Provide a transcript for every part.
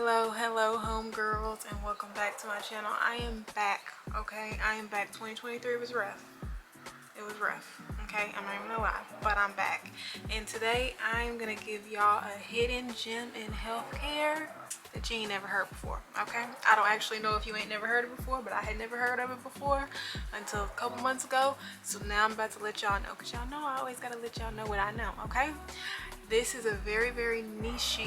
Hello homegirls, and welcome back to my channel. I am back. Okay, I am back. 2023 was rough. It was rough. Okay, I'm not even gonna lie, but I'm back. And today I'm gonna give y'all a hidden gem in healthcare that you ain't never heard before. Okay, I don't actually know if you ain't never heard it before, but I had never heard of it before until a couple months ago. So now I'm about to let y'all know, because y'all know I always gotta let y'all know what I know. Okay, this is a very niche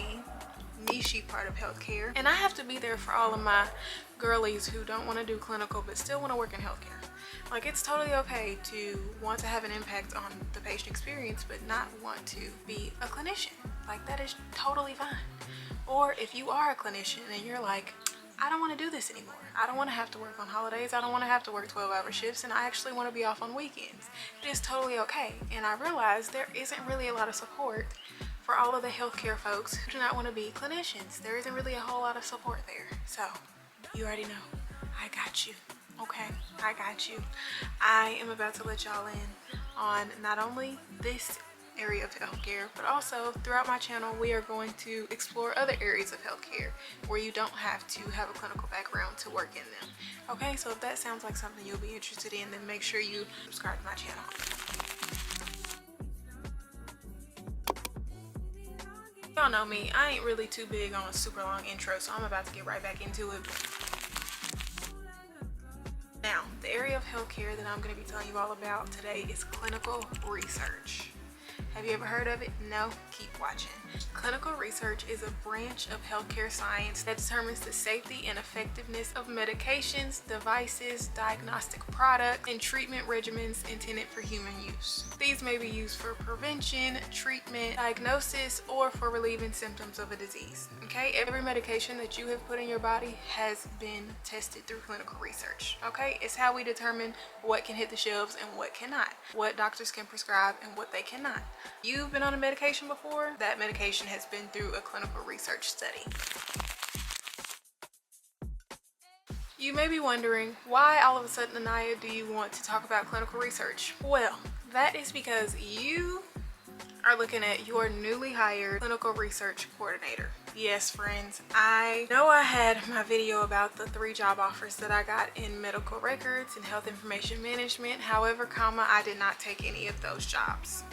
part of healthcare, and I have to be there for all of my girlies who don't want to do clinical but still want to work in healthcare. Like, it's totally okay to want to have an impact on the patient experience but not want to be a clinician. Like, that is totally fine. Or if you are a clinician and you're like, I don't want to do this anymore, I don't want to have to work on holidays, I don't want to have to work 12-hour shifts, and I actually want to be off on weekends, it is totally okay. And I realized there isn't really a lot of support for all of the healthcare folks who do not want to be clinicians. There isn't really a whole lot of support there. So you already know, I got you. Okay, I got you. I am about to let y'all in on not only this area of healthcare, but also throughout my channel we are going to explore other areas of healthcare where you don't have to have a clinical background to work in them. Okay, so if that sounds like something you'll be interested in, then make sure you subscribe to my channel. Y'all know me, I ain't really too big on a super long intro, so I'm about to get right back into it. Now, the area of healthcare that I'm going to be telling you all about today is clinical research. Have you ever heard of it? No? Keep watching. Clinical research is a branch of healthcare science that determines the safety and effectiveness of medications, devices, diagnostic products, and treatment regimens intended for human use. These may be used for prevention, treatment, diagnosis, or for relieving symptoms of a disease. Okay, every medication that you have put in your body has been tested through clinical research. Okay, it's how we determine what can hit the shelves and what cannot, what doctors can prescribe and what they cannot. You've been on a medication before, that medication has been through a clinical research study. You may be wondering, why all of a sudden, Aniyah, do you want to talk about clinical research? Well, that is because you are looking at your newly hired clinical research coordinator. Yes, friends, I know I had my video about the 3 job offers that I got in medical records and health information management. However, I did not take any of those jobs.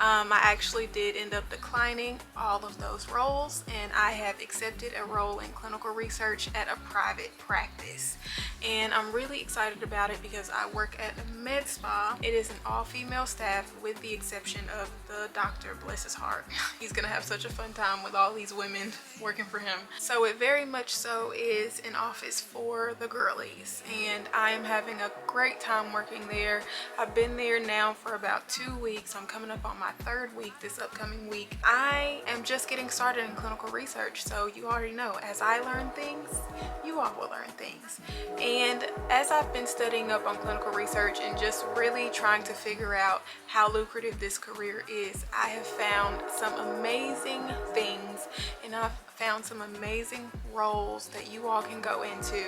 I actually did end up declining all of those roles, and I have accepted a role in clinical research at a private practice. And I'm really excited about it because I work at a med spa. It is an all-female staff with the exception of the doctor, bless his heart. He's gonna have such a fun time with all these women working for him. So it very much so is an office for the girlies, and I am having a great time working there. I've been there now for about 2 weeks. I'm coming up on my 3rd week this upcoming week. I am just getting started in clinical research, so you already know, as I learn things, you all will learn things. And as I've been studying up on clinical research and just really trying to figure out how lucrative this career is, I have found some amazing things, and I've found some amazing roles that you all can go into.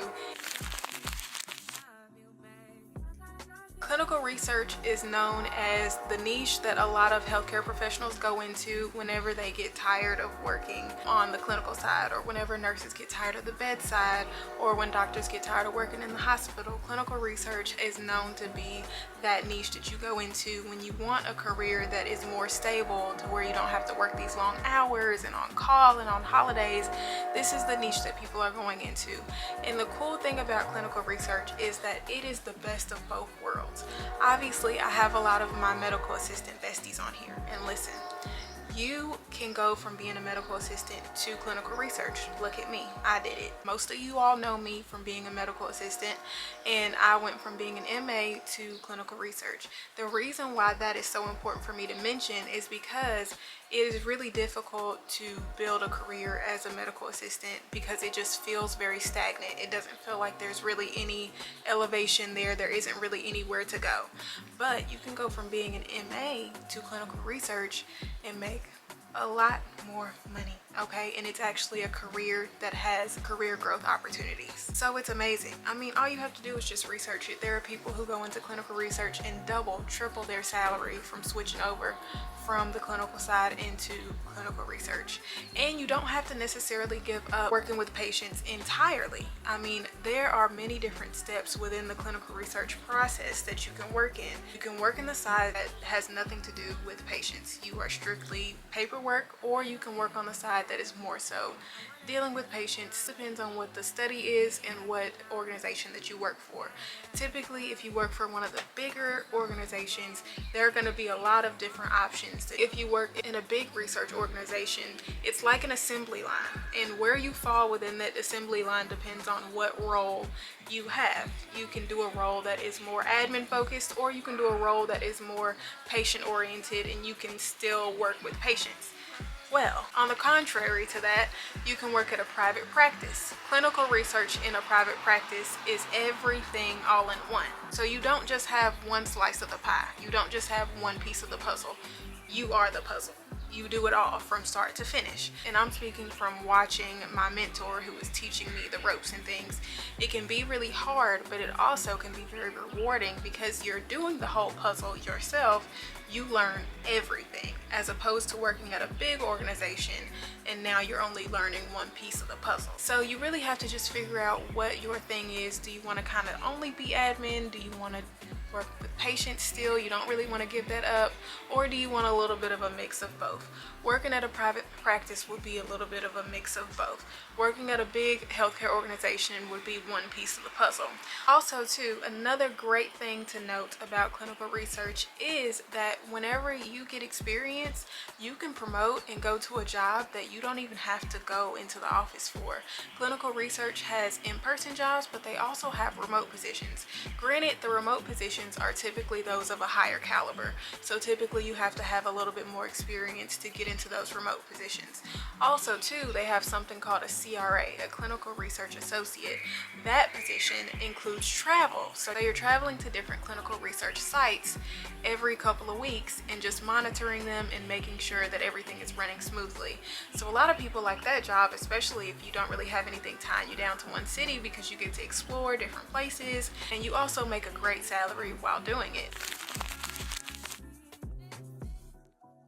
Clinical research is known as the niche that a lot of healthcare professionals go into whenever they get tired of working on the clinical side, or whenever nurses get tired of the bedside, or when doctors get tired of working in the hospital. Clinical research is known to be that niche that you go into when you want a career that is more stable, to where you don't have to work these long hours and on call and on holidays. This is the niche that people are going into. And the cool thing about clinical research is that it is the best of both worlds. Obviously, I have a lot of my medical assistant besties on here, and listen, you can go from being a medical assistant to clinical research. Look at me, I did it. Most of you all know me from being a medical assistant, and I went from being an MA to clinical research. The reason why that is so important for me to mention is because it is really difficult to build a career as a medical assistant, because it just feels very stagnant. It doesn't feel like there's really any elevation there. There isn't really anywhere to go. But you can go from being an MA to clinical research and make a lot more money. okay? And it's actually a career that has career growth opportunities. So it's amazing. I mean, all you have to do is just research it. There are people who go into clinical research and double, triple their salary from switching over from the clinical side into clinical research. And you don't have to necessarily give up working with patients entirely. I mean, there are many different steps within the clinical research process that you can work in. You can work in the side that has nothing to do with patients. You are strictly paperwork, or you can work on the side that is more so dealing with patients. Depends on what the study is and what organization that you work for. Typically, if you work for one of the bigger organizations, there are going to be a lot of different options. If you work in a big research organization, it's like an assembly line, and where you fall within that assembly line depends on what role you have. You can do a role that is more admin focused, or you can do a role that is more patient oriented, and you can still work with patients. Well, on the contrary to that, you can work at a private practice. Clinical research in a private practice is everything all in one. So you don't just have one slice of the pie. You don't just have one piece of the puzzle. You are the puzzle. You do it all from start to finish. And I'm speaking from watching my mentor who is teaching me the ropes and things. It can be really hard, but it also can be very rewarding because you're doing the whole puzzle yourself. You learn everything, as opposed to working at a big organization and now you're only learning one piece of the puzzle. So you really have to just figure out what your thing is. Do you want to kind of only be admin? Do you want to work with patients still? You don't really want to give that up? Or do you want a little bit of a mix of both? Working at a private practice would be a little bit of a mix of both. Working at a big healthcare organization would be one piece of the puzzle. Also too, another great thing to note about clinical research is that whenever you get experience, you can promote and go to a job that you don't even have to go into the office for. Clinical research has in-person jobs, but they also have remote positions. Granted, the remote positions are typically those of a higher caliber, so typically you have to have a little bit more experience to get into those remote positions. Also too, they have something called a CRA, a clinical research associate. That position includes travel, so you're traveling to different clinical research sites every couple of weeks and just monitoring them and making sure that everything is running smoothly. So a lot of people like that job, especially if you don't really have anything tying you down to one city, because you get to explore different places and you also make a great salary while doing it.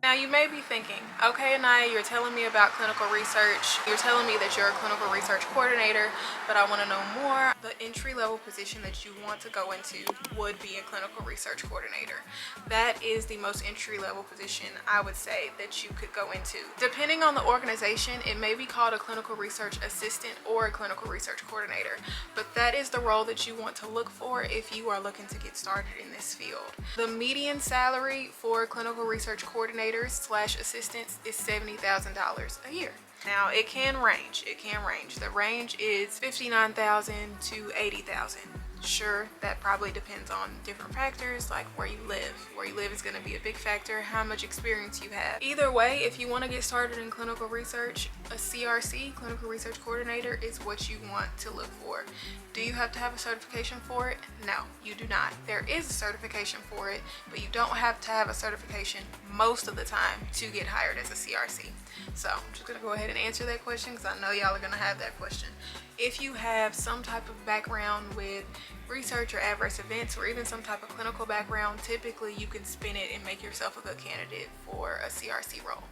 Now you may be thinking, okay, Aniyah, you're telling me about clinical research. You're telling me that you're a clinical research coordinator, but I want to know more. The entry-level position that you want to go into would be a clinical research coordinator. That is the most entry-level position I would say that you could go into. Depending on the organization, it may be called a clinical research assistant or a clinical research coordinator, but that is the role that you want to look for if you are looking to get started in this field. The median salary for clinical research coordinator / assistants is $70,000 a year. Now it can range. The range is $59,000 to $80,000. Sure, that probably depends on different factors, like where you live. Where you live is going to be a big factor, how much experience you have. Either way, if you want to get started in clinical research, a CRC, clinical research coordinator, is what you want to look for. Do you have to have a certification for it? No, you do not. There is a certification for it, but you don't have to have a certification most of the time to get hired as a CRC. So I'm just going to go ahead and answer that question because I know y'all are going to have that question. If you have some type of background with research or adverse events, or even some type of clinical background, typically you can spin it and make yourself a good candidate for a CRC role.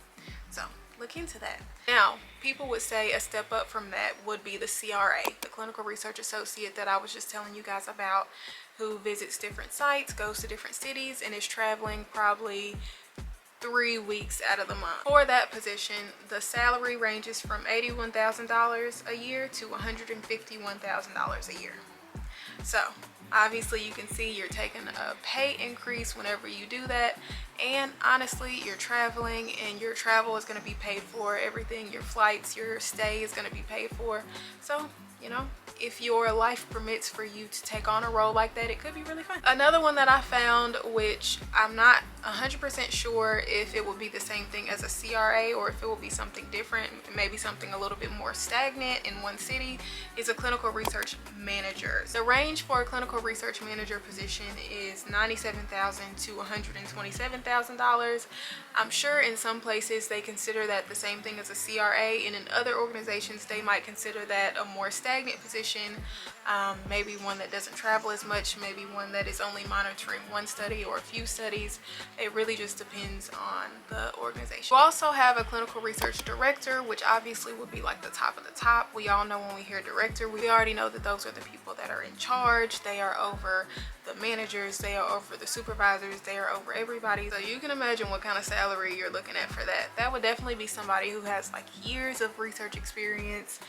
So look into that. Now, people would say a step up from that would be the CRA, the clinical research associate that I was just telling you guys about, who visits different sites, goes to different cities, and is traveling probably 3 weeks out of the month. For that position, the salary ranges from $81,000 a year to $151,000 a year. So obviously you can see you're taking a pay increase whenever you do that, and honestly you're traveling and your travel is going to be paid for. Everything, your flights, your stay is going to be paid for. So, you know, if your life permits for you to take on a role like that, it could be really fun. Another one that I found, which I'm not 100% sure if it will be the same thing as a CRA or if it will be something different, maybe something a little bit more stagnant in one city, is a clinical research manager. The range for a clinical research manager position is $97,000 to $127,000. I'm sure in some places they consider that the same thing as a CRA, and in other organizations they might consider that a more stagnant position, maybe one that doesn't travel as much, maybe one that is only monitoring one study or a few studies. It really just depends on the organization. We also have a clinical research director, which obviously would be like the top of the top. We all know when we hear director, we already know that those are the people that are in charge. They are over the managers, they are over the supervisors, they are over everybody. So you can imagine what kind of salary you're looking at for that. That would definitely be somebody who has like years of research experience,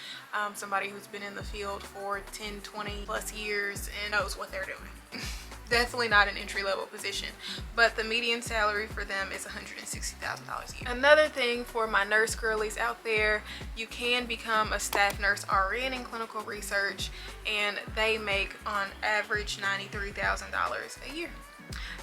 somebody who's been in the field for 10, 20 plus years and knows what they're doing. Definitely not an entry-level position, but the median salary for them is $160,000 a year. Another thing for my nurse girlies out there, you can become a staff nurse RN in clinical research, and they make on average $93,000 a year.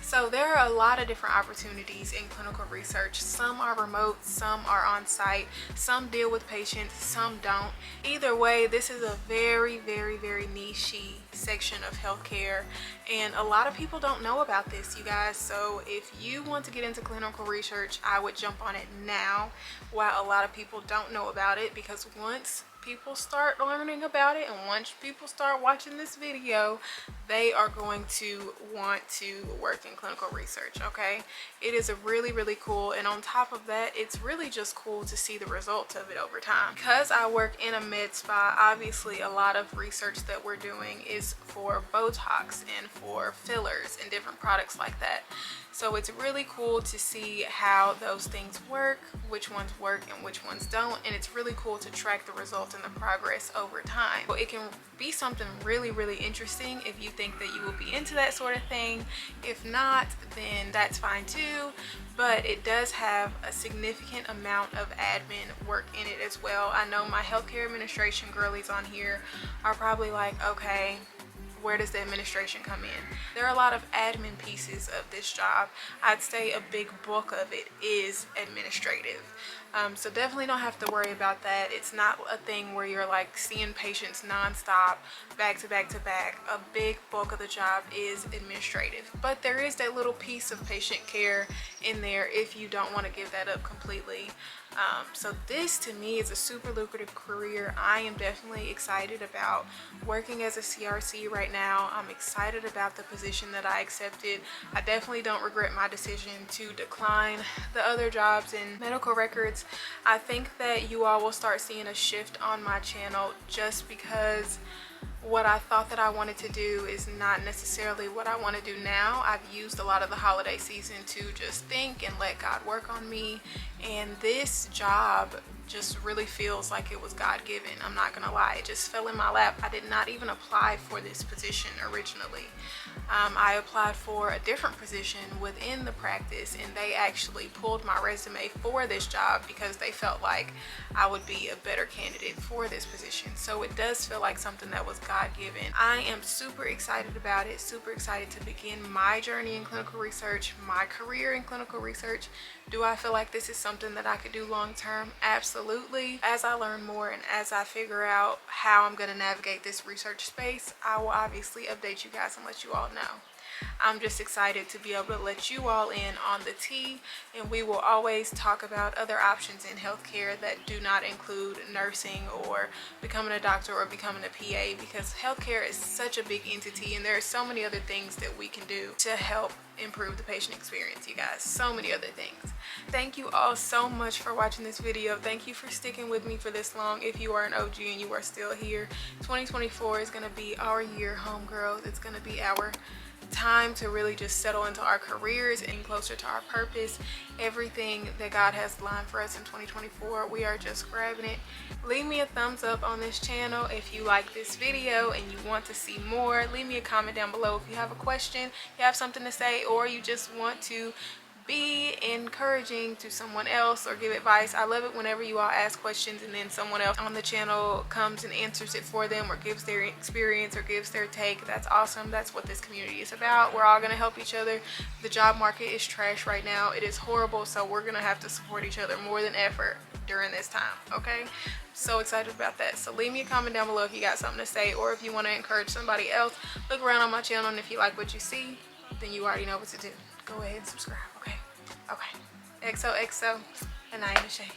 So there are a lot of different opportunities in clinical research. Some are remote, some are on site, some deal with patients, some don't. Either way, this is a very, very, very niche-y section of healthcare, and a lot of people don't know about this, you guys. So if you want to get into clinical research, I would jump on it now while a lot of people don't know about it, because once people start learning about it and once people start watching this video, they are going to want to work in clinical research. Okay, it is a really, really cool, and on top of that, it's really just cool to see the results of it over time. Because I work in a med spa, obviously a lot of research that we're doing is for Botox and for fillers and different products like that. So it's really cool to see how those things work, which ones work and which ones don't, and it's really cool to track the results and the progress over time. So it can be something really, really interesting if you think that you will be into that sort of thing. If not, then that's fine too, but it does have a significant amount of admin work in it as well. I know my healthcare administration girlies on here are probably like, okay, where does the administration come in? There are a lot of admin pieces of this job. I'd say a big bulk of it is administrative. So definitely don't have to worry about that. It's not a thing where you're like seeing patients nonstop, back to back to back. A big bulk of the job is administrative, but there is that little piece of patient care in there if you don't want to give that up completely. So this to me is a super lucrative career. I am definitely excited about working as a CRC right now. I'm excited about the position that I accepted. I definitely don't regret my decision to decline the other jobs in medical records. I think that you all will start seeing a shift on my channel just because what I thought that I wanted to do is not necessarily what I want to do now. I've used a lot of the holiday season to just think and let God work on me, and this job just really feels like it was God-given. I'm not gonna lie, it just fell in my lap. I did not even apply for this position originally. I applied for a different position within the practice, and they actually pulled my resume for this job because they felt like I would be a better candidate for this position. So it does feel like something that was God-given. I am super excited about it, super excited to begin my journey in clinical research, my career in clinical research. Do I feel like this is something that I could do long term? Absolutely. As I learn more and as I figure out how I'm going to navigate this research space, I will obviously update you guys and let you all know. I'm just excited to be able to let you all in on the tea, and we will always talk about other options in healthcare that do not include nursing or becoming a doctor or becoming a PA, because healthcare is such a big entity and there are so many other things that we can do to help improve the patient experience, you guys. So many other things. Thank you all so much for watching this video. Thank you for sticking with me for this long. If you are an OG and you are still here, 2024 is going to be our year, homegirls. It's going to be our time to really just settle into our careers and closer to our purpose. Everything that God has lined for us in 2024, we are just grabbing it. Leave me a thumbs up on this channel if you like this video and you want to see more. Leave me a comment down below if you have a question, you have something to say, or you just want to be encouraging to someone else or give advice. I love it whenever you all ask questions and then someone else on the channel comes and answers it for them or gives their experience or gives their take. That's awesome. That's what this community is about. We're all going to help each other. The job market is trash right now. It is horrible, so we're going to have to support each other more than ever during this time, okay? So excited about that. So leave me a comment down below if you got something to say, or if you want to encourage somebody else. Look around on my channel, and if you like what you see, then you already know what to do. Go ahead and subscribe, okay? Okay. XOXO, and I am Shay.